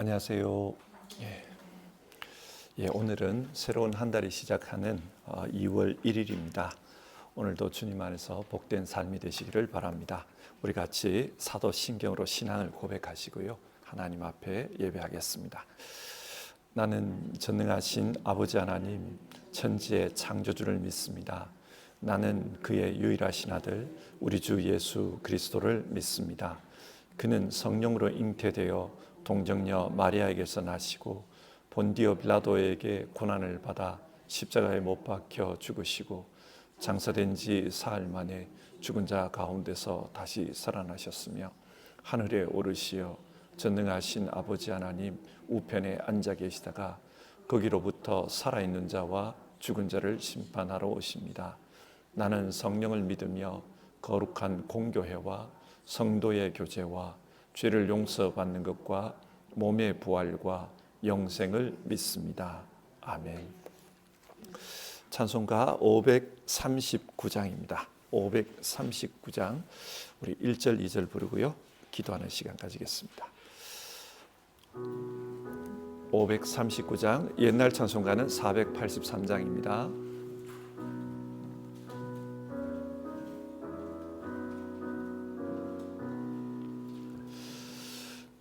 안녕하세요. 오늘은 새로운 한 달이 시작하는 2월 1일입니다. 오늘도 주님 안에서 복된 삶이 되시기를 바랍니다. 우리 같이 사도신경으로 신앙을 고백하시고요. 하나님 앞에 예배하겠습니다. 나는 전능하신 아버지 하나님, 천지의 창조주를 믿습니다. 나는 그의 유일하신 아들, 우리 주 예수 그리스도를 믿습니다. 그는 성령으로 잉태되어 동정녀 마리아에게서 나시고 본디오 빌라도에게 고난을 받아 십자가에 못 박혀 죽으시고 장사된 지 사흘 만에 죽은 자 가운데서 다시 살아나셨으며 하늘에 오르시어 전능하신 아버지 하나님 우편에 앉아 계시다가 거기로부터 살아있는 자와 죽은 자를 심판하러 오십니다. 나는 성령을 믿으며 거룩한 공교회와 성도의 교제와 죄를 용서받는 것과 몸의 부활과 영생을 믿습니다. 아멘. 찬송가 539장입니다. 539장 우리 1절 2절 부르고요. 기도하는 시간 가지겠습니다. 539장 옛날 찬송가는 483장입니다.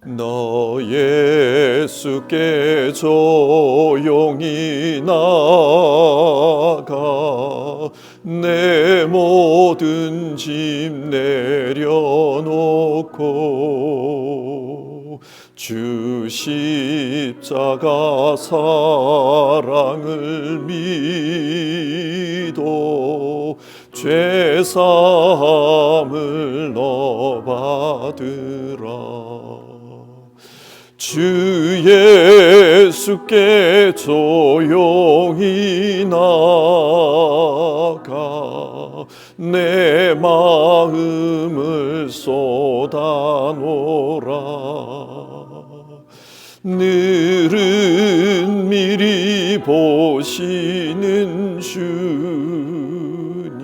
너 예수께 조용히 나가 내 모든 짐 내려놓고 주 십자가 사랑을 믿어 죄사함을 너 받으라. 주 예수께 조용히 나가 내 마음을 쏟아놓으라. 늘은 미리 보시는 주님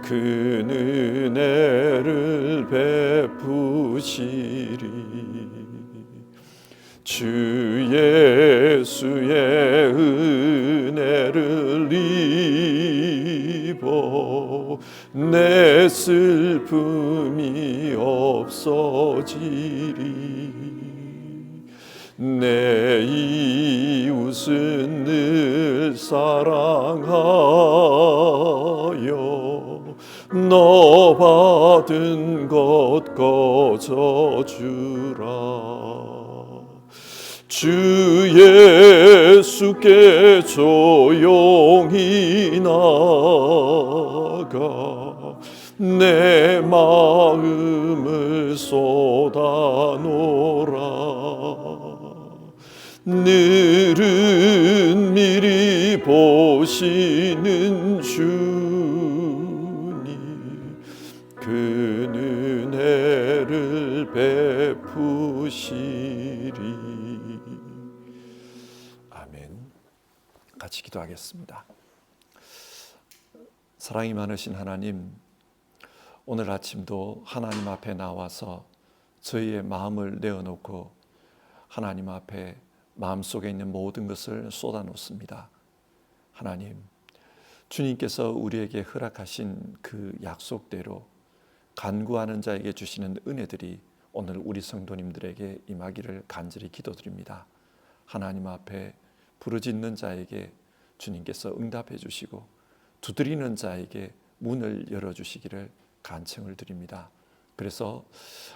그 은혜를 베푸시리. 주 예수의 은혜를 입어 내 슬픔이 없어지리. 내 이웃은 늘 사랑하여 너 받은 것 거저주라. 주 예수께 조용히 나가 내 마음을 쏟아놓으라. 늘은 미리 보시는 주님 그 은혜를 베푸시리. 같이 기도하겠습니다. 사랑이 많으신 하나님, 오늘 아침도 하나님 앞에 나와서 저희의 마음을 내어놓고 하나님 앞에 마음속에 있는 모든 것을 쏟아놓습니다. 하나님, 주님께서 우리에게 허락하신 그 약속대로 간구하는 자에게 주시는 은혜들이 오늘 우리 성도님들에게 임하기를 간절히 기도드립니다. 하나님 앞에 부르짖는 자에게 주님께서 응답해 주시고 두드리는 자에게 문을 열어주시기를 간청을 드립니다. 그래서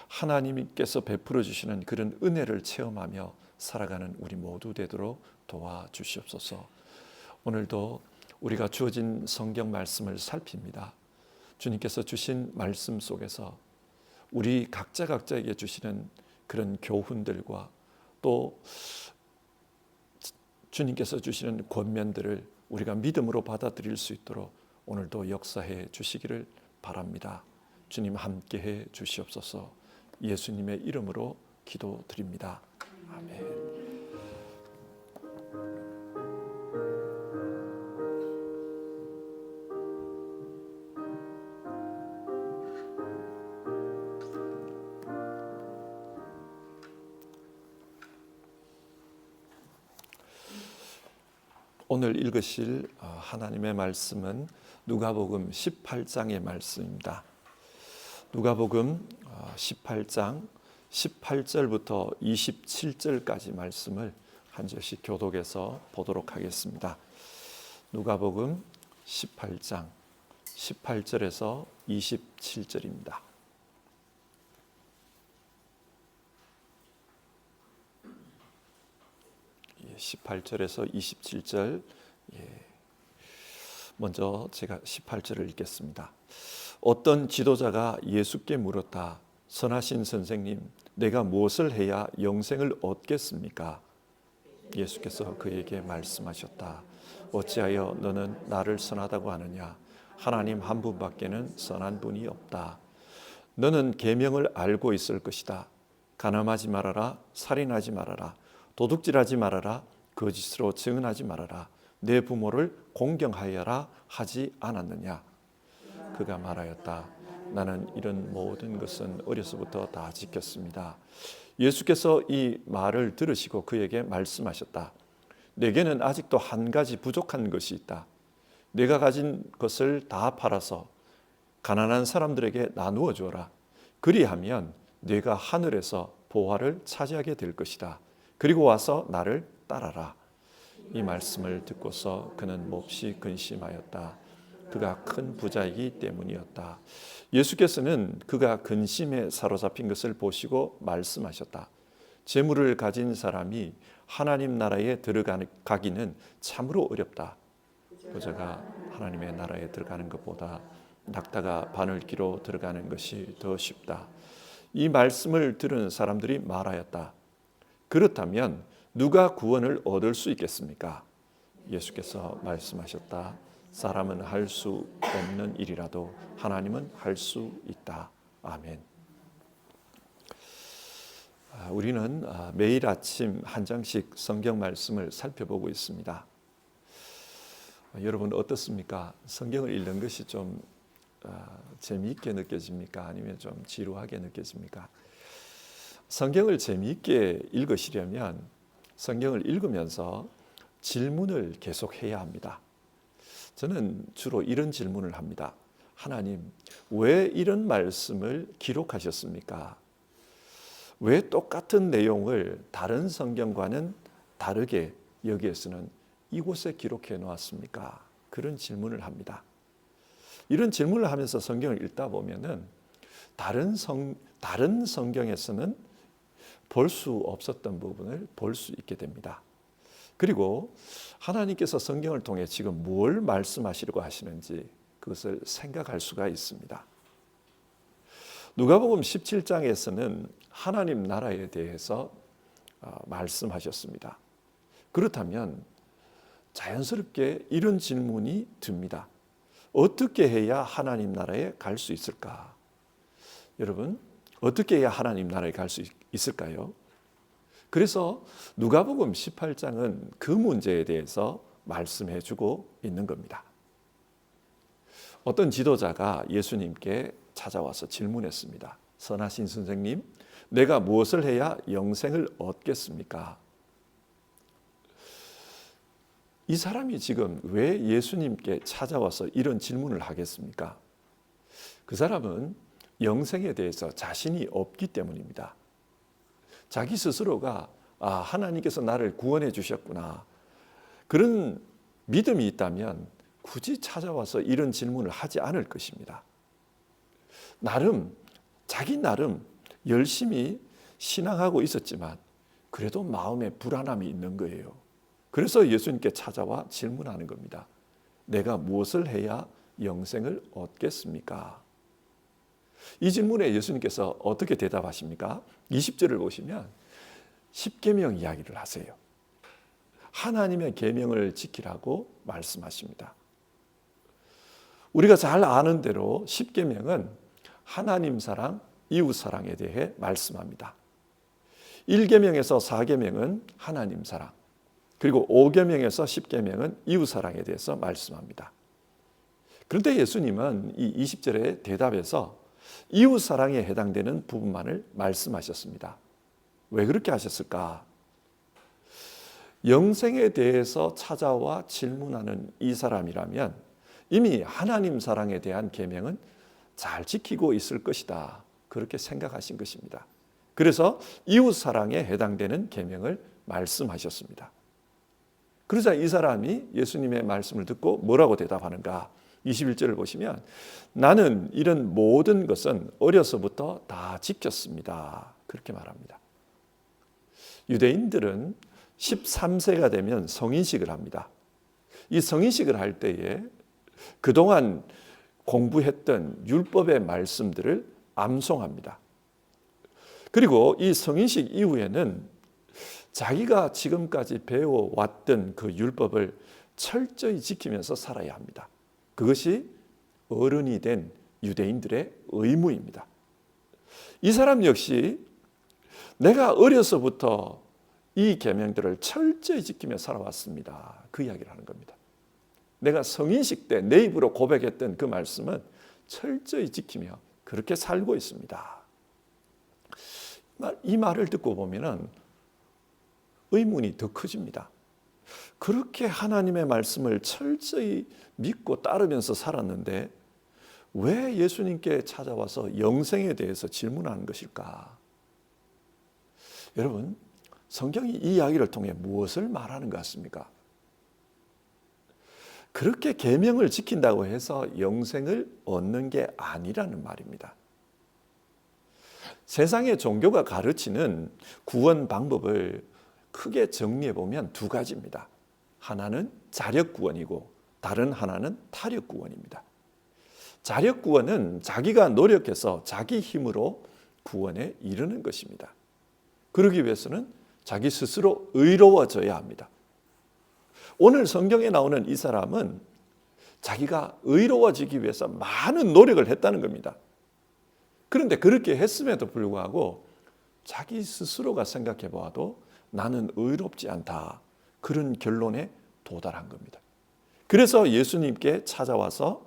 하나님께서 베풀어 주시는 그런 은혜를 체험하며 살아가는 우리 모두 되도록 도와주시옵소서. 오늘도 우리가 주어진 성경 말씀을 살핍니다. 주님께서 주신 말씀 속에서 우리 각자에게 주시는 그런 교훈들과 또 주님께서 주시는 권면들을 우리가 믿음으로 받아들일 수 있도록 오늘도 역사해 주시기를 바랍니다. 주님 함께해 주시옵소서. 예수님의 이름으로 기도드립니다. 아멘. 오늘 읽으실 하나님의 말씀은 누가복음 18장의 말씀입니다. 누가복음 18장 18절부터 27절까지 말씀을 한 절씩 교독해서 보도록 하겠습니다. 누가복음 18장 18절에서 27절입니다. 18절에서 27절, 먼저 제가 18절을 읽겠습니다. 어떤 지도자가 예수께 물었다. 선하신 선생님, 내가 무엇을 해야 영생을 얻겠습니까? 예수께서 그에게 말씀하셨다. 어찌하여 너는 나를 선하다고 하느냐? 하나님 한 분밖에는 선한 분이 없다. 너는 계명을 알고 있을 것이다. 간음하지 말아라, 살인하지 말아라, 도둑질하지 말아라, 거짓으로 증언하지 말아라, 내 부모를 공경하여라 하지 않았느냐? 그가 말하였다. 나는 이런 모든 것은 어려서부터 다 지켰습니다. 예수께서 이 말을 들으시고 그에게 말씀하셨다. 내게는 아직도 한 가지 부족한 것이 있다. 내가 가진 것을 다 팔아서 가난한 사람들에게 나누어 주어라. 그리하면 네가 하늘에서 보화를 차지하게 될 것이다. 그리고 와서 나를 따라라. 이 말씀을 듣고서 그는 몹시 근심하였다. 그가 큰 부자이기 때문이었다. 예수께서는 그가 근심에 사로잡힌 것을 보시고 말씀하셨다. 재물을 가진 사람이 하나님 나라에 들어가기는 참으로 어렵다. 부자가 하나님의 나라에 들어가는 것보다 낙타가 바늘기로 들어가는 것이 더 쉽다. 이 말씀을 들은 사람들이 말하였다. 그렇다면 누가 구원을 얻을 수 있겠습니까? 예수께서 말씀하셨다. 사람은 할 수 없는 일이라도 하나님은 할 수 있다. 아멘. 우리는 매일 아침 한 장씩 성경 말씀을 살펴보고 있습니다. 여러분 어떻습니까? 성경을 읽는 것이 좀 재미있게 느껴집니까? 아니면 좀 지루하게 느껴집니까? 성경을 재미있게 읽으시려면 성경을 읽으면서 질문을 계속 해야 합니다. 저는 주로 이런 질문을 합니다. 하나님, 왜 이런 말씀을 기록하셨습니까? 왜 똑같은 내용을 다른 성경과는 다르게 여기에서는 이곳에 기록해 놓았습니까? 그런 질문을 합니다. 이런 질문을 하면서 성경을 읽다 보면은 다른 성경에서는 볼 수 없었던 부분을 볼 수 있게 됩니다. 그리고 하나님께서 성경을 통해 지금 뭘 말씀하시려고 하시는지 그것을 생각할 수가 있습니다. 누가복음 17장에서는 하나님 나라에 대해서 말씀하셨습니다. 그렇다면 자연스럽게 이런 질문이 듭니다. 어떻게 해야 하나님 나라에 갈 수 있을까? 여러분, 어떻게 해야 하나님 나라에 갈 수 있을까요? 그래서 누가복음 18장은 그 문제에 대해서 말씀해 주고 있는 겁니다. 어떤 지도자가 예수님께 찾아와서 질문했습니다. 선하신 선생님, 내가 무엇을 해야 영생을 얻겠습니까? 이 사람이 지금 왜 예수님께 찾아와서 이런 질문을 하겠습니까? 그 사람은 영생에 대해서 자신이 없기 때문입니다. 자기 스스로가 하나님께서 나를 구원해 주셨구나. 그런 믿음이 있다면 굳이 찾아와서 이런 질문을 하지 않을 것입니다. 자기 나름 열심히 신앙하고 있었지만 그래도 마음에 불안함이 있는 거예요. 그래서 예수님께 찾아와 질문하는 겁니다. 내가 무엇을 해야 영생을 얻겠습니까? 이 질문에 예수님께서 어떻게 대답하십니까? 20절을 보시면 십계명 이야기를 하세요. 하나님의 계명을 지키라고 말씀하십니다. 우리가 잘 아는 대로 십계명은 하나님 사랑, 이웃 사랑에 대해 말씀합니다. 1계명에서 4계명은 하나님 사랑, 그리고 5계명에서 10계명은 이웃 사랑에 대해서 말씀합니다. 그런데 예수님은 이 20절의 대답에서 이웃 사랑에 해당되는 부분만을 말씀하셨습니다. 왜 그렇게 하셨을까? 영생에 대해서 찾아와 질문하는 이 사람이라면 이미 하나님 사랑에 대한 계명은 잘 지키고 있을 것이다. 그렇게 생각하신 것입니다. 그래서 이웃 사랑에 해당되는 계명을 말씀하셨습니다. 그러자 이 사람이 예수님의 말씀을 듣고 뭐라고 대답하는가? 21절을 보시면 나는 이런 모든 것은 어려서부터 다 지켰습니다. 그렇게 말합니다. 유대인들은 13세가 되면 성인식을 합니다. 이 성인식을 할 때에 그동안 공부했던 율법의 말씀들을 암송합니다. 그리고 이 성인식 이후에는 자기가 지금까지 배워왔던 그 율법을 철저히 지키면서 살아야 합니다. 그것이 어른이 된 유대인들의 의무입니다. 이 사람 역시 내가 어려서부터 이 계명들을 철저히 지키며 살아왔습니다. 그 이야기를 하는 겁니다. 내가 성인식 때 내 입으로 고백했던 그 말씀은 철저히 지키며 그렇게 살고 있습니다. 이 말을 듣고 보면은 의문이 더 커집니다. 그렇게 하나님의 말씀을 철저히 믿고 따르면서 살았는데 왜 예수님께 찾아와서 영생에 대해서 질문하는 것일까? 여러분, 성경이 이 이야기를 통해 무엇을 말하는 것 같습니까? 그렇게 계명을 지킨다고 해서 영생을 얻는 게 아니라는 말입니다. 세상의 종교가 가르치는 구원 방법을 크게 정리해 보면 두 가지입니다. 하나는 자력 구원이고 다른 하나는 타력 구원입니다. 자력 구원은 자기가 노력해서 자기 힘으로 구원에 이르는 것입니다. 그러기 위해서는 자기 스스로 의로워져야 합니다. 오늘 성경에 나오는 이 사람은 자기가 의로워지기 위해서 많은 노력을 했다는 겁니다. 그런데 그렇게 했음에도 불구하고 자기 스스로가 생각해 보아도 나는 의롭지 않다. 그런 결론에 도달한 겁니다. 그래서 예수님께 찾아와서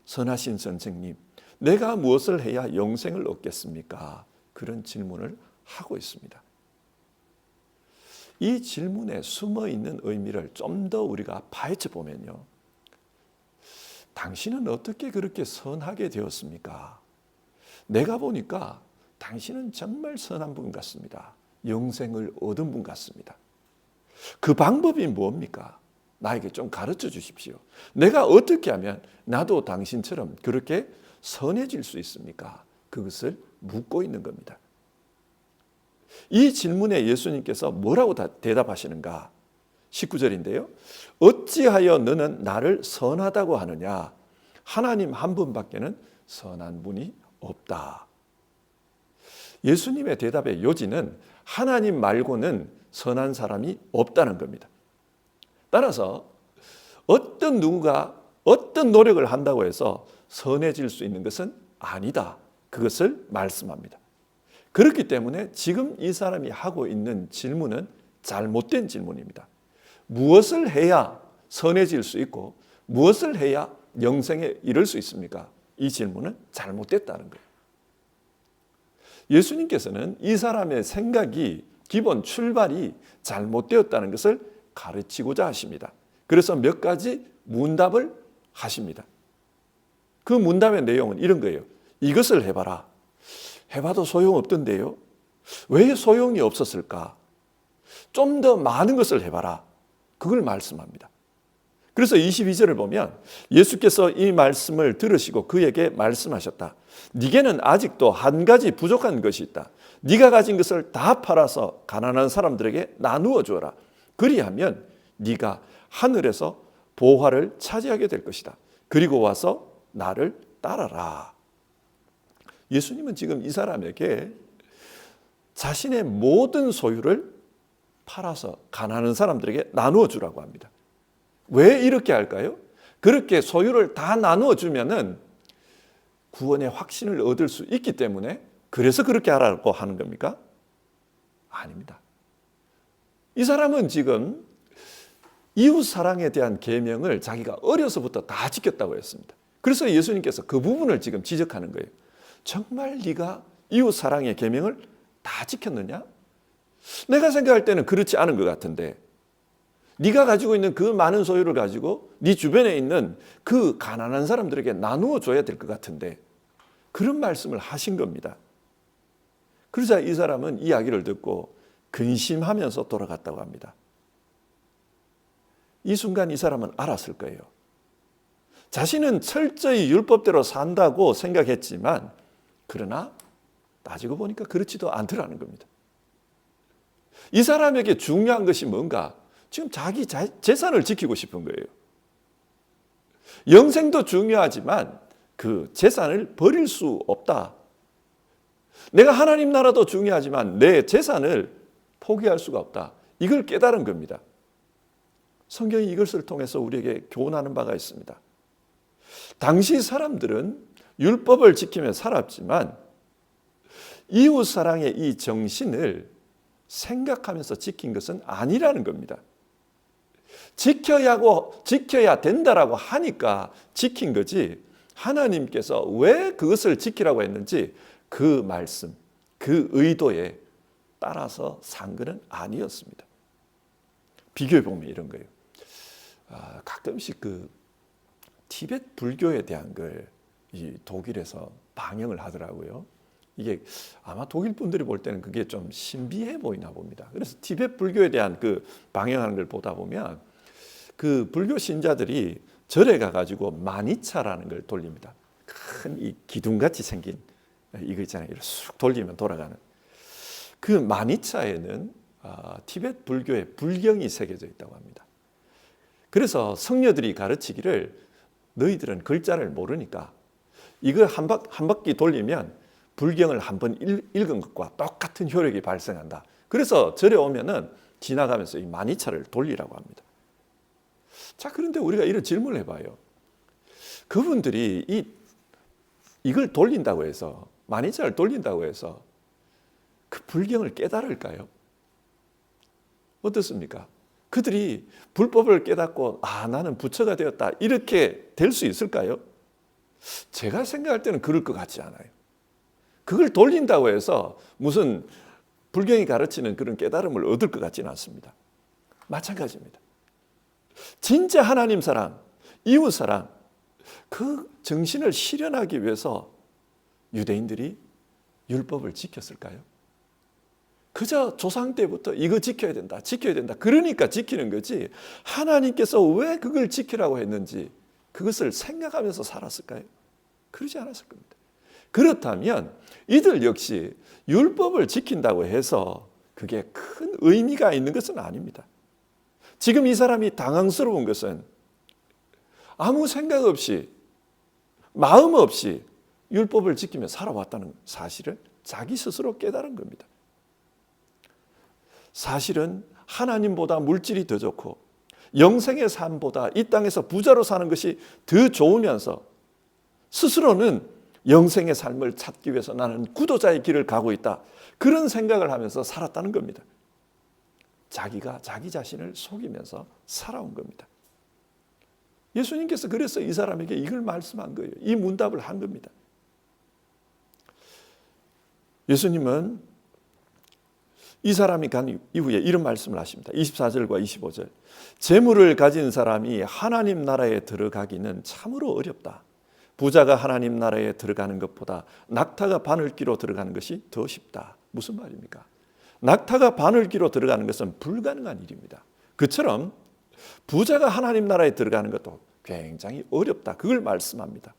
선하신 선생님, 내가 무엇을 해야 영생을 얻겠습니까? 그런 질문을 하고 있습니다. 이 질문에 숨어있는 의미를 좀 더 우리가 파헤쳐 보면요. 당신은 어떻게 그렇게 선하게 되었습니까? 내가 보니까 당신은 정말 선한 분 같습니다. 영생을 얻은 분 같습니다. 그 방법이 뭡니까? 나에게 좀 가르쳐 주십시오. 내가 어떻게 하면 나도 당신처럼 그렇게 선해질 수 있습니까? 그것을 묻고 있는 겁니다. 이 질문에 예수님께서 뭐라고 대답하시는가? 19절인데요. 어찌하여 너는 나를 선하다고 하느냐? 하나님 한 분밖에는 선한 분이 없다. 예수님의 대답의 요지는 하나님 말고는 선한 사람이 없다는 겁니다. 따라서 어떤 누구가 어떤 노력을 한다고 해서 선해질 수 있는 것은 아니다. 그것을 말씀합니다. 그렇기 때문에 지금 이 사람이 하고 있는 질문은 잘못된 질문입니다. 무엇을 해야 선해질 수 있고 무엇을 해야 영생에 이를 수 있습니까? 이 질문은 잘못됐다는 거예요. 예수님께서는 이 사람의 생각이 기본 출발이 잘못되었다는 것을 가르치고자 하십니다. 그래서 몇 가지 문답을 하십니다. 그 문답의 내용은 이런 거예요. 이것을 해봐라. 해봐도 소용없던데요. 왜 소용이 없었을까? 좀 더 많은 것을 해봐라. 그걸 말씀합니다. 그래서 22절을 보면 예수께서 이 말씀을 들으시고 그에게 말씀하셨다. 네게는 아직도 한 가지 부족한 것이 있다. 네가 가진 것을 다 팔아서 가난한 사람들에게 나누어 주어라. 그리하면 네가 하늘에서 보화를 차지하게 될 것이다. 그리고 와서 나를 따라라. 예수님은 지금 이 사람에게 자신의 모든 소유를 팔아서 가난한 사람들에게 나누어 주라고 합니다. 왜 이렇게 할까요? 그렇게 소유를 다 나누어 주면은 구원의 확신을 얻을 수 있기 때문에 그래서 그렇게 하라고 하는 겁니까? 아닙니다. 이 사람은 지금 이웃 사랑에 대한 계명을 자기가 어려서부터 다 지켰다고 했습니다. 그래서 예수님께서 그 부분을 지금 지적하는 거예요. 정말 네가 이웃 사랑의 계명을 다 지켰느냐? 내가 생각할 때는 그렇지 않은 것 같은데 네가 가지고 있는 그 많은 소유를 가지고 네 주변에 있는 그 가난한 사람들에게 나누어 줘야 될 것 같은데 그런 말씀을 하신 겁니다. 그러자 이 사람은 이야기를 듣고 근심하면서 돌아갔다고 합니다. 이 순간 이 사람은 알았을 거예요. 자신은 철저히 율법대로 산다고 생각했지만 그러나 따지고 보니까 그렇지도 않더라는 겁니다. 이 사람에게 중요한 것이 뭔가? 지금 자기 재산을 지키고 싶은 거예요. 영생도 중요하지만 그 재산을 버릴 수 없다. 내가 하나님 나라도 중요하지만 내 재산을 포기할 수가 없다. 이걸 깨달은 겁니다. 성경이 이것을 통해서 우리에게 교훈하는 바가 있습니다. 당시 사람들은 율법을 지키며 살았지만 이웃 사랑의 이 정신을 생각하면서 지킨 것은 아니라는 겁니다. 지켜야 된다라고 하니까 지킨 거지 하나님께서 왜 그것을 지키라고 했는지 그 말씀, 그 의도에 따라서 산 것은 아니었습니다. 비교해 보면 이런 거예요. 가끔씩 그 티베트 불교에 대한 걸 이 독일에서 방영을 하더라고요. 이게 아마 독일 분들이 볼 때는 그게 좀 신비해 보이나 봅니다. 그래서 티베트 불교에 대한 그 방영하는 걸 보다 보면 그 불교 신자들이 절에 가가지고 마니차라는 걸 돌립니다. 큰 이 기둥같이 생긴 이거 있잖아요. 이렇게 쑥 돌리면 돌아가는 그 마니차에는 티베트 불교의 불경이 새겨져 있다고 합니다. 그래서 성녀들이 가르치기를 너희들은 글자를 모르니까 이걸 한 바퀴 돌리면 불경을 한번 읽은 것과 똑같은 효력이 발생한다. 그래서 절에 오면은 지나가면서 이 마니차를 돌리라고 합니다. 자, 그런데 우리가 이런 질문을 해봐요. 그분들이 이걸 돌린다고 해서 마니차를 돌린다고 해서 그 불경을 깨달을까요? 어떻습니까? 그들이 불법을 깨닫고 나는 부처가 되었다 이렇게 될 수 있을까요? 제가 생각할 때는 그럴 것 같지 않아요. 그걸 돌린다고 해서 무슨 불경이 가르치는 그런 깨달음을 얻을 것 같지는 않습니다. 마찬가지입니다. 진짜 하나님 사랑, 이웃 사랑, 그 정신을 실현하기 위해서 유대인들이 율법을 지켰을까요? 그저 조상 때부터 이거 지켜야 된다, 지켜야 된다. 그러니까 지키는 거지. 하나님께서 왜 그걸 지키라고 했는지 그것을 생각하면서 살았을까요? 그러지 않았을 겁니다. 그렇다면 이들 역시 율법을 지킨다고 해서 그게 큰 의미가 있는 것은 아닙니다. 지금 이 사람이 당황스러운 것은 아무 생각 없이 마음 없이 율법을 지키며 살아왔다는 사실을 자기 스스로 깨달은 겁니다. 사실은 하나님보다 물질이 더 좋고 영생의 삶보다 이 땅에서 부자로 사는 것이 더 좋으면서 스스로는 영생의 삶을 찾기 위해서 나는 구도자의 길을 가고 있다. 그런 생각을 하면서 살았다는 겁니다. 자기가 자기 자신을 속이면서 살아온 겁니다. 예수님께서 그래서 이 사람에게 이걸 말씀한 거예요. 이 문답을 한 겁니다. 예수님은 이 사람이 간 이후에 이런 말씀을 하십니다. 24절과 25절. 재물을 가진 사람이 하나님 나라에 들어가기는 참으로 어렵다. 부자가 하나님 나라에 들어가는 것보다 낙타가 바늘귀로 들어가는 것이 더 쉽다. 무슨 말입니까? 낙타가 바늘귀로 들어가는 것은 불가능한 일입니다. 그처럼 부자가 하나님 나라에 들어가는 것도 굉장히 어렵다. 그걸 말씀합니다.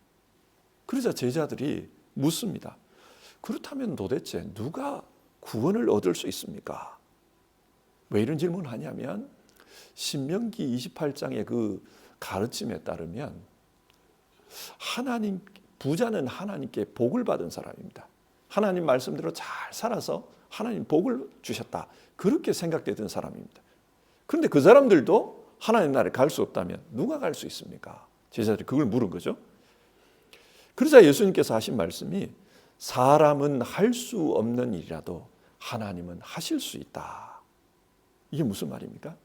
그러자 제자들이 묻습니다. 그렇다면 도대체 누가 구원을 얻을 수 있습니까? 왜 이런 질문을 하냐면 신명기 28장의 그 가르침에 따르면 부자는 하나님께 복을 받은 사람입니다. 하나님 말씀대로 잘 살아서 하나님 복을 주셨다. 그렇게 생각되던 사람입니다. 그런데 그 사람들도 하나님 나라에 갈 수 없다면 누가 갈 수 있습니까? 제자들이 그걸 물은 거죠. 그러자 예수님께서 하신 말씀이 사람은 할 수 없는 일이라도 하나님은 하실 수 있다. 이게 무슨 말입니까?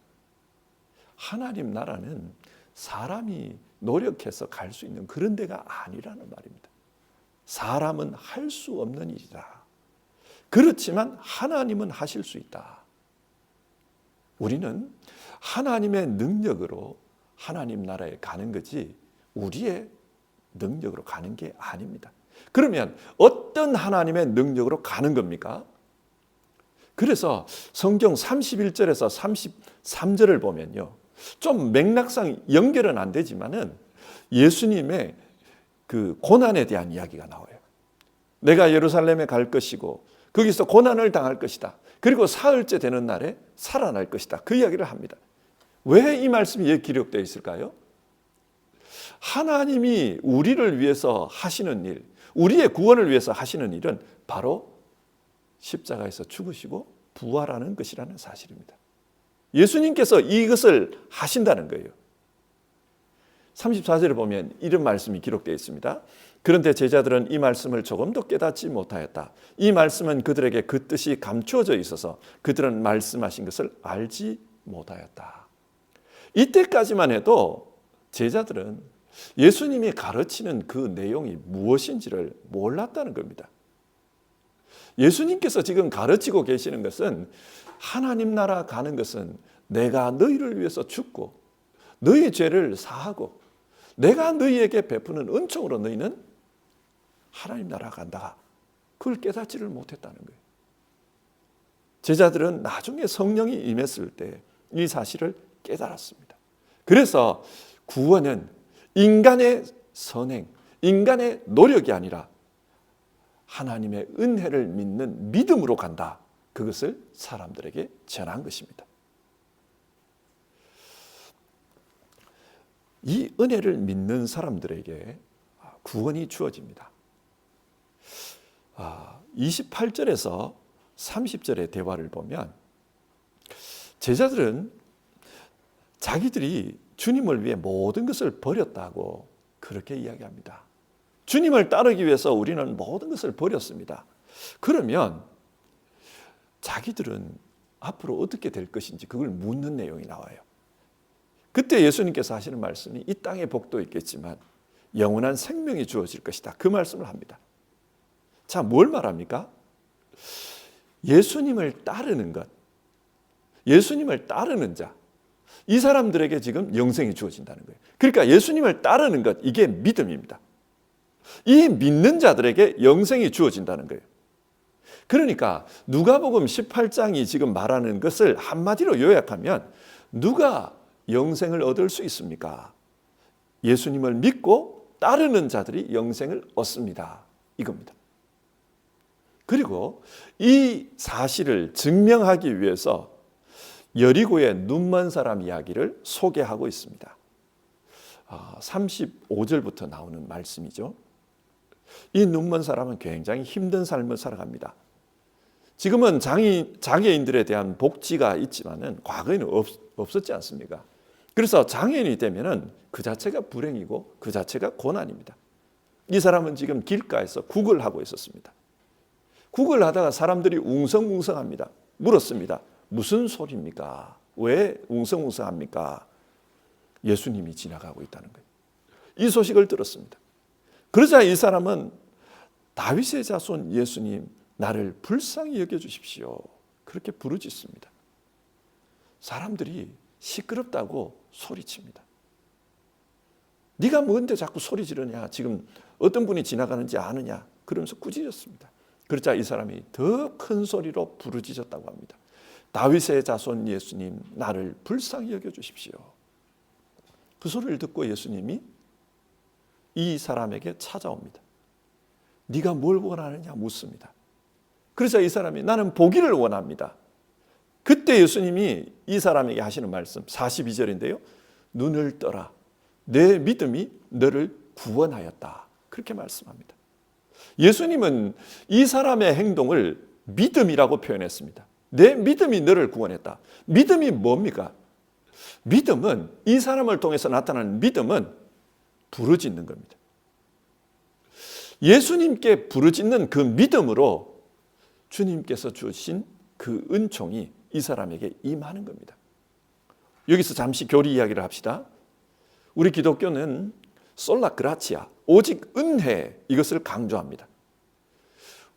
하나님 나라는 사람이 노력해서 갈 수 있는 그런 데가 아니라는 말입니다. 사람은 할 수 없는 일이다. 그렇지만 하나님은 하실 수 있다. 우리는 하나님의 능력으로 하나님 나라에 가는 거지 우리의 능력으로 가는 게 아닙니다. 그러면 어떤 하나님의 능력으로 가는 겁니까? 그래서 성경 31절에서 33절을 보면요, 좀 맥락상 연결은 안 되지만은 예수님의 그 고난에 대한 이야기가 나와요. 내가 예루살렘에 갈 것이고 거기서 고난을 당할 것이다. 그리고 사흘째 되는 날에 살아날 것이다. 그 이야기를 합니다. 왜 이 말씀이 여기 기록되어 있을까요? 하나님이 우리를 위해서 하시는 일, 우리의 구원을 위해서 하시는 일은 바로 십자가에서 죽으시고 부활하는 것이라는 사실입니다. 예수님께서 이것을 하신다는 거예요. 34절에 보면 이런 말씀이 기록되어 있습니다. 그런데 제자들은 이 말씀을 조금도 깨닫지 못하였다. 이 말씀은 그들에게 그 뜻이 감추어져 있어서 그들은 말씀하신 것을 알지 못하였다. 이때까지만 해도 제자들은 예수님이 가르치는 그 내용이 무엇인지를 몰랐다는 겁니다. 예수님께서 지금 가르치고 계시는 것은 하나님 나라 가는 것은 내가 너희를 위해서 죽고 너희 죄를 사하고 내가 너희에게 베푸는 은총으로 너희는 하나님 나라 간다. 그걸 깨닫지를 못했다는 거예요. 제자들은 나중에 성령이 임했을 때 이 사실을 깨달았습니다. 그래서 구원은 인간의 선행, 인간의 노력이 아니라 하나님의 은혜를 믿는 믿음으로 간다. 그것을 사람들에게 전한 것입니다. 이 은혜를 믿는 사람들에게 구원이 주어집니다. 28절에서 30절의 대화를 보면 제자들은 자기들이 주님을 위해 모든 것을 버렸다고 그렇게 이야기합니다. 주님을 따르기 위해서 우리는 모든 것을 버렸습니다. 그러면 자기들은 앞으로 어떻게 될 것인지 그걸 묻는 내용이 나와요. 그때 예수님께서 하시는 말씀이 이 땅의 복도 있겠지만 영원한 생명이 주어질 것이다. 그 말씀을 합니다. 자, 뭘 말합니까? 예수님을 따르는 것, 예수님을 따르는 자, 이 사람들에게 지금 영생이 주어진다는 거예요. 그러니까 예수님을 따르는 것, 이게 믿음입니다. 이 믿는 자들에게 영생이 주어진다는 거예요. 그러니까 누가복음 18장이 지금 말하는 것을 한마디로 요약하면 누가 영생을 얻을 수 있습니까? 예수님을 믿고 따르는 자들이 영생을 얻습니다. 이겁니다. 그리고 이 사실을 증명하기 위해서 여리고의 눈먼 사람 이야기를 소개하고 있습니다. 35절부터 나오는 말씀이죠. 이 눈먼 사람은 굉장히 힘든 삶을 살아갑니다. 지금은 장애인들에 대한 복지가 있지만은 과거에는 없었지 않습니까? 그래서 장애인이 되면은 그 자체가 불행이고 그 자체가 고난입니다. 이 사람은 지금 길가에서 국을 하고 있었습니다. 국을 하다가 사람들이 웅성웅성합니다. 물었습니다. 무슨 소리입니까? 왜 웅성웅성합니까? 예수님이 지나가고 있다는 거예요. 이 소식을 들었습니다. 그러자 이 사람은 다윗의 자손 예수님, 나를 불쌍히 여겨주십시오. 그렇게 부르짖습니다. 사람들이 시끄럽다고 소리칩니다. 네가 뭔데 자꾸 소리 지르냐? 지금 어떤 분이 지나가는지 아느냐? 그러면서 꾸짖었습니다. 그러자 이 사람이 더 큰 소리로 부르짖었다고 합니다. 다윗의 자손 예수님, 나를 불쌍히 여겨주십시오. 그 소리를 듣고 예수님이 이 사람에게 찾아옵니다. 네가 뭘 원하느냐 묻습니다. 그래서 이 사람이 나는 보기를 원합니다. 그때 예수님이 이 사람에게 하시는 말씀 42절인데요. 눈을 떠라. 내 믿음이 너를 구원하였다. 그렇게 말씀합니다. 예수님은 이 사람의 행동을 믿음이라고 표현했습니다. 내 믿음이 너를 구원했다. 믿음이 뭡니까? 믿음은 이 사람을 통해서 나타나는 믿음은 부르짖는 겁니다. 예수님께 부르짖는 그 믿음으로 주님께서 주신 그 은총이 이 사람에게 임하는 겁니다. 여기서 잠시 교리 이야기를 합시다. 우리 기독교는 솔라 그라치아, 오직 은혜, 이것을 강조합니다.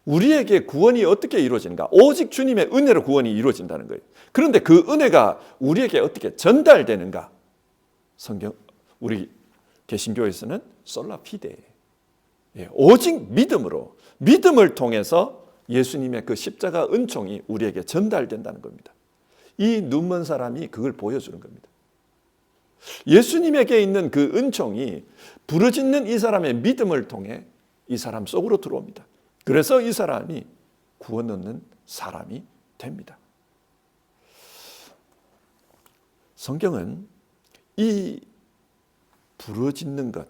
우리에게 구원이 어떻게 이루어지는가? 오직 주님의 은혜로 구원이 이루어진다는 거예요. 그런데 그 은혜가 우리에게 어떻게 전달되는가? 우리 개신교에서는 솔라피데, 오직 믿음으로, 믿음을 통해서 예수님의 그 십자가 은총이 우리에게 전달된다는 겁니다. 이 눈먼 사람이 그걸 보여주는 겁니다. 예수님에게 있는 그 은총이 부르짖는 이 사람의 믿음을 통해 이 사람 속으로 들어옵니다. 그래서 이 사람이 구원 얻는 사람이 됩니다. 성경은 이 부르짖는 것,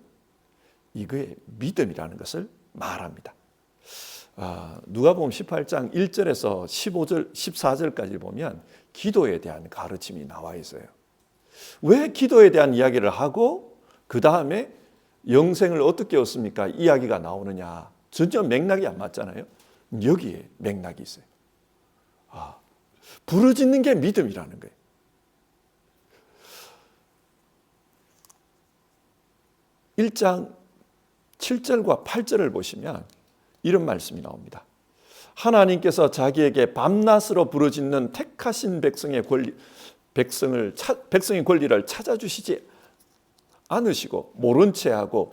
이거의 믿음이라는 것을 말합니다. 누가복음 18장 1절에서 15절, 14절까지 보면 기도에 대한 가르침이 나와 있어요. 왜 기도에 대한 이야기를 하고 그 다음에 영생을 어떻게 얻습니까? 이야기가 나오느냐. 전혀 맥락이 안 맞잖아요. 여기에 맥락이 있어요. 부르짖는 게 믿음이라는 거예요. 1장 7절과 8절을 보시면 이런 말씀이 나옵니다. 하나님께서 자기에게 밤낮으로 부르짖는 택하신 백성의 권리를 찾아주시지 않으시고 모른 채 하고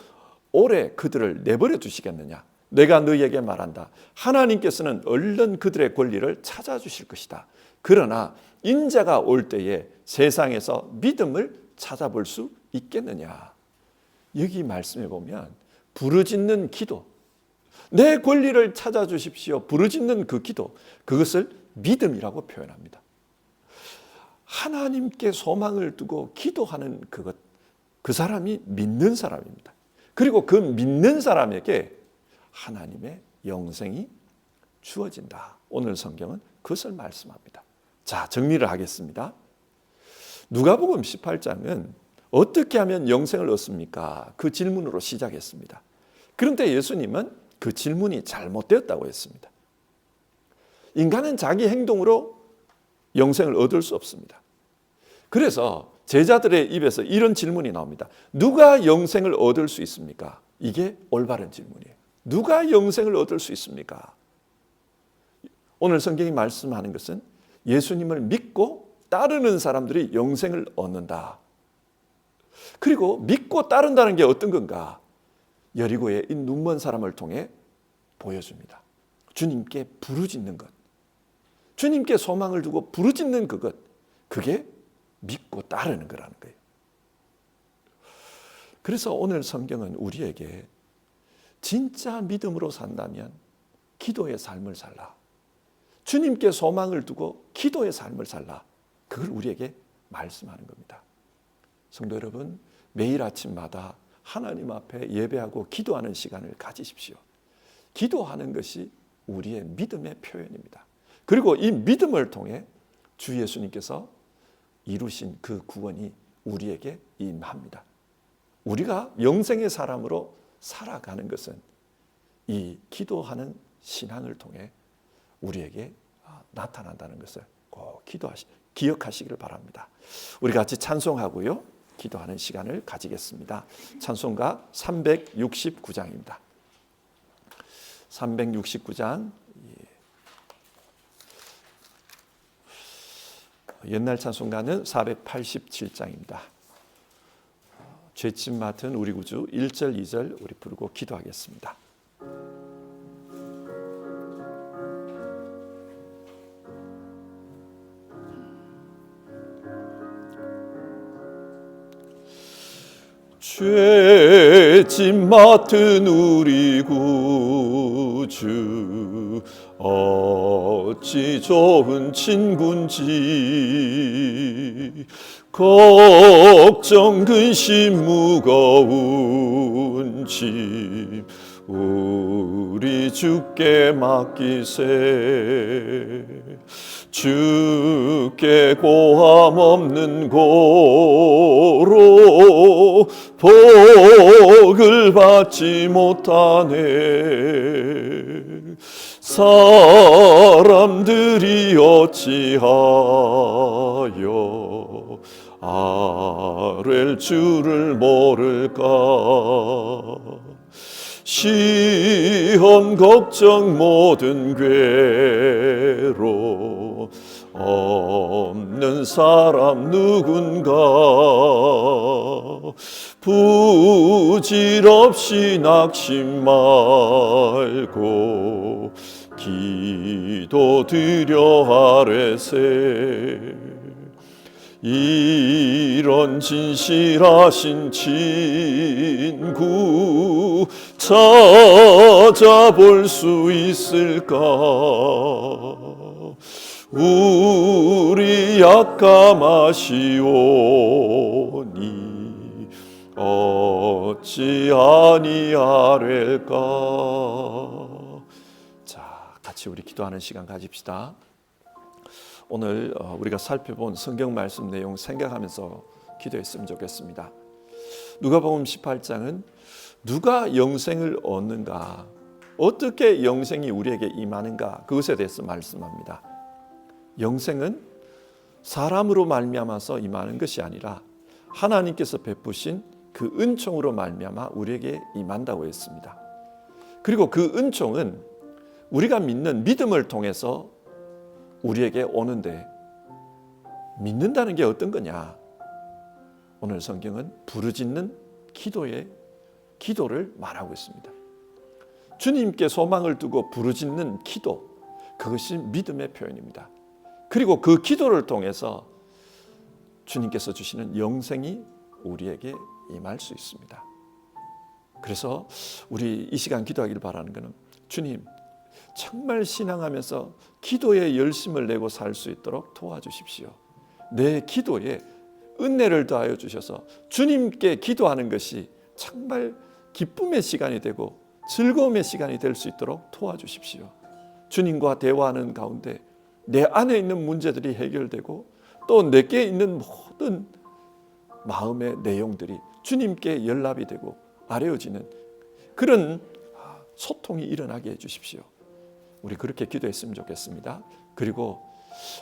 오래 그들을 내버려 두시겠느냐? 내가 너희에게 말한다. 하나님께서는 얼른 그들의 권리를 찾아주실 것이다. 그러나 인자가 올 때에 세상에서 믿음을 찾아볼 수 있겠느냐? 여기 말씀해 보면 부르짖는 기도, 내 권리를 찾아주십시오. 부르짖는 그 기도, 그것을 믿음이라고 표현합니다. 하나님께 소망을 두고 기도하는 그것, 그 사람이 믿는 사람입니다. 그리고 그 믿는 사람에게 하나님의 영생이 주어진다. 오늘 성경은 그것을 말씀합니다. 자, 정리를 하겠습니다. 누가복음 18장은 어떻게 하면 영생을 얻습니까? 그 질문으로 시작했습니다. 그런데 예수님은 그 질문이 잘못되었다고 했습니다. 인간은 자기 행동으로 영생을 얻을 수 없습니다. 그래서 제자들의 입에서 이런 질문이 나옵니다. 누가 영생을 얻을 수 있습니까? 이게 올바른 질문이에요. 누가 영생을 얻을 수 있습니까? 오늘 성경이 말씀하는 것은 예수님을 믿고 따르는 사람들이 영생을 얻는다. 그리고 믿고 따른다는 게 어떤 건가? 여리고의 이 눈먼 사람을 통해 보여줍니다. 주님께 부르짖는 것, 주님께 소망을 두고 부르짖는 그것, 그게 믿고 따르는 거라는 거예요. 그래서 오늘 성경은 우리에게 진짜 믿음으로 산다면 기도의 삶을 살라, 주님께 소망을 두고 기도의 삶을 살라, 그걸 우리에게 말씀하는 겁니다. 성도 여러분, 매일 아침마다 하나님 앞에 예배하고 기도하는 시간을 가지십시오. 기도하는 것이 우리의 믿음의 표현입니다. 그리고 이 믿음을 통해 주 예수님께서 이루신 그 구원이 우리에게 임합니다. 우리가 영생의 사람으로 살아가는 것은 이 기도하는 신앙을 통해 우리에게 나타난다는 것을 꼭 기억하시기를 바랍니다. 우리 같이 찬송하고요, 기도하는 시간을 가지겠습니다. 찬송가 369장입니다. 369장, 옛날 찬송가는 487장입니다. 죄짐 맡은 우리 구주 1절, 2절 우리 부르고 기도하겠습니다. 죄짐 맡은 우리 구주 어찌 좋은 친군지, 걱정 근심 무거운 짐 우리 주께 맡기세. 주께 고함 없는 고로 복을 받지 못하네. 사람들이 어찌하여 아랠 줄을 모를까. 시험 걱정 모든 괴로 없는 사람 누군가 부질없이 낙심 말고 기도 드려 아뢰세. 이런 진실하신 친구 찾아볼 수 있을까? 우리 약감하시오니 어찌 아니하랴까? 자, 같이 우리 기도하는 시간 가집시다. 오늘 우리가 살펴본 성경 말씀 내용 생각하면서 기도했으면 좋겠습니다. 누가복음 18장은 누가 영생을 얻는가, 어떻게 영생이 우리에게 임하는가, 그것에 대해서 말씀합니다. 영생은 사람으로 말미암아서 임하는 것이 아니라 하나님께서 베푸신 그 은총으로 말미암아 우리에게 임한다고 했습니다. 그리고 그 은총은 우리가 믿는 믿음을 통해서 우리에게 오는데, 믿는다는 게 어떤 거냐? 오늘 성경은 부르짖는 기도를 말하고 있습니다. 주님께 소망을 두고 부르짖는 기도, 그것이 믿음의 표현입니다. 그리고 그 기도를 통해서 주님께서 주시는 영생이 우리에게 임할 수 있습니다. 그래서 우리 이 시간 기도하기를 바라는 것은, 주님, 정말 신앙하면서 기도에 열심을 내고 살 수 있도록 도와주십시오. 내 기도에 은혜를 더하여 주셔서 주님께 기도하는 것이 정말 기쁨의 시간이 되고 즐거움의 시간이 될 수 있도록 도와주십시오. 주님과 대화하는 가운데 내 안에 있는 문제들이 해결되고 또 내게 있는 모든 마음의 내용들이 주님께 연락이 되고 아뢰어지는 그런 소통이 일어나게 해주십시오. 우리 그렇게 기도했으면 좋겠습니다. 그리고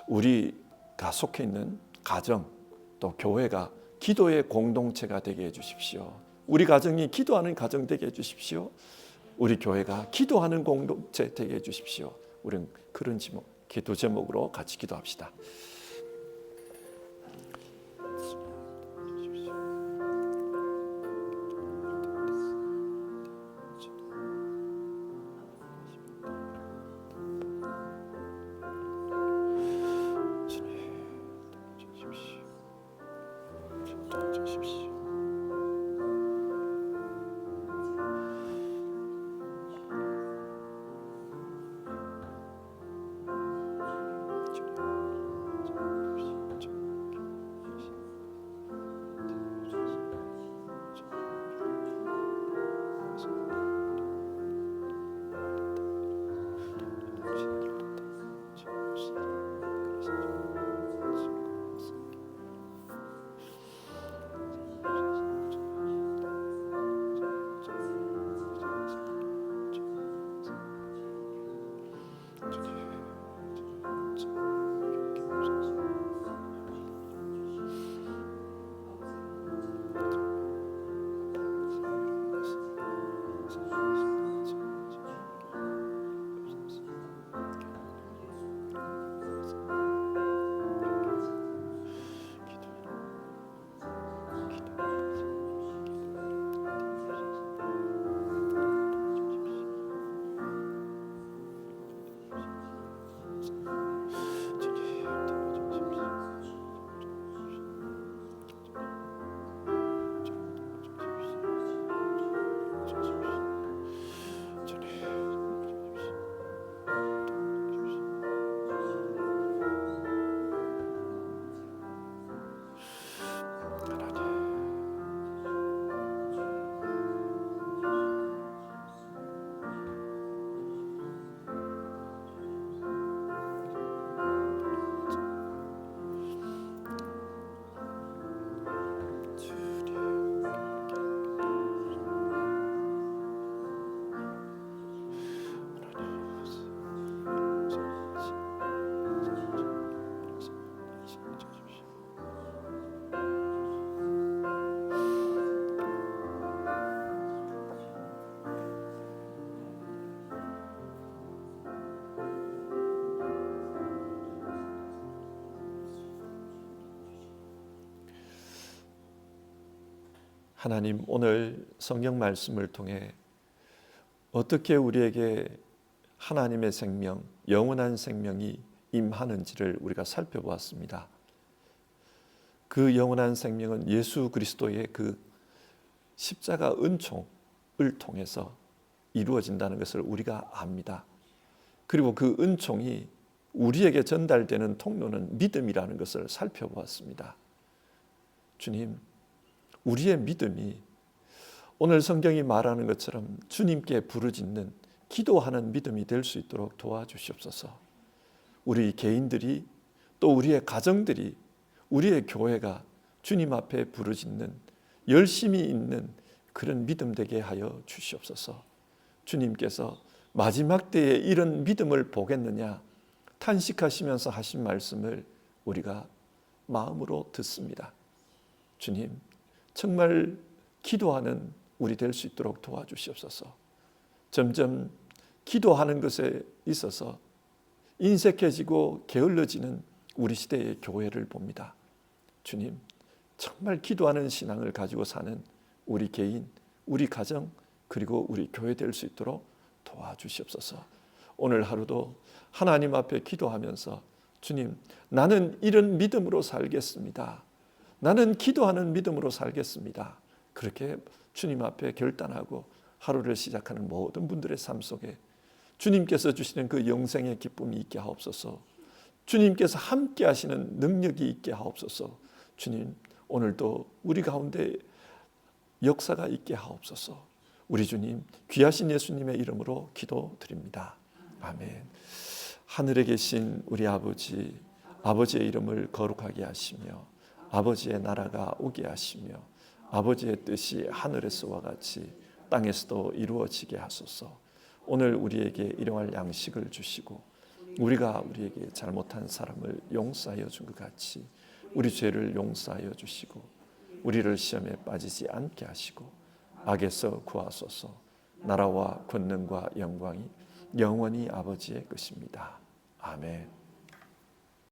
우리가 속해 있는 가정, 또 교회가 기도의 공동체가 되게 해주십시오. 우리 가정이 기도하는 가정 되게 해주십시오. 우리 교회가 기도하는 공동체 되게 해주십시오. 우리는 그런 기도 제목으로 같이 기도합시다. 하나님, 오늘 성경 말씀을 통해 어떻게 우리에게 하나님의 생명, 영원한 생명이 임하는지를 우리가 살펴보았습니다. 그 영원한 생명은 예수 그리스도의 그 십자가 은총을 통해서 이루어진다는 것을 우리가 압니다. 그리고 그 은총이 우리에게 전달되는 통로는 믿음이라는 것을 살펴보았습니다. 주님, 우리의 믿음이 오늘 성경이 말하는 것처럼 주님께 부르짖는 기도하는 믿음이 될 수 있도록 도와주시옵소서. 우리 개인들이 또 우리의 가정들이 우리의 교회가 주님 앞에 부르짖는 열심히 있는 그런 믿음 되게 하여 주시옵소서. 주님께서 마지막 때에 이런 믿음을 보겠느냐 탄식하시면서 하신 말씀을 우리가 마음으로 듣습니다. 주님, 정말 기도하는 우리 될 수 있도록 도와주시옵소서. 점점 기도하는 것에 있어서 인색해지고 게을러지는 우리 시대의 교회를 봅니다. 주님, 정말 기도하는 신앙을 가지고 사는 우리 개인, 우리 가정, 그리고 우리 교회 될 수 있도록 도와주시옵소서. 오늘 하루도 하나님 앞에 기도하면서 주님, 나는 이런 믿음으로 살겠습니다. 나는 기도하는 믿음으로 살겠습니다. 그렇게 주님 앞에 결단하고 하루를 시작하는 모든 분들의 삶 속에 주님께서 주시는 그 영생의 기쁨이 있게 하옵소서. 주님께서 함께 하시는 능력이 있게 하옵소서. 주님, 오늘도 우리 가운데 역사가 있게 하옵소서. 우리 주님, 귀하신 예수님의 이름으로 기도드립니다. 아멘. 하늘에 계신 우리 아버지, 아버지의 이름을 거룩하게 하시며 아버지의 나라가 오게 하시며 아버지의 뜻이 하늘에서와 같이 땅에서도 이루어지게 하소서. 오늘 우리에게 일용할 양식을 주시고 우리가 우리에게 잘못한 사람을 용서하여 준 것 같이 우리 죄를 용서하여 주시고 우리를 시험에 빠지지 않게 하시고 악에서 구하소서. 나라와 권능과 영광이 영원히 아버지의 것입니다. 아멘.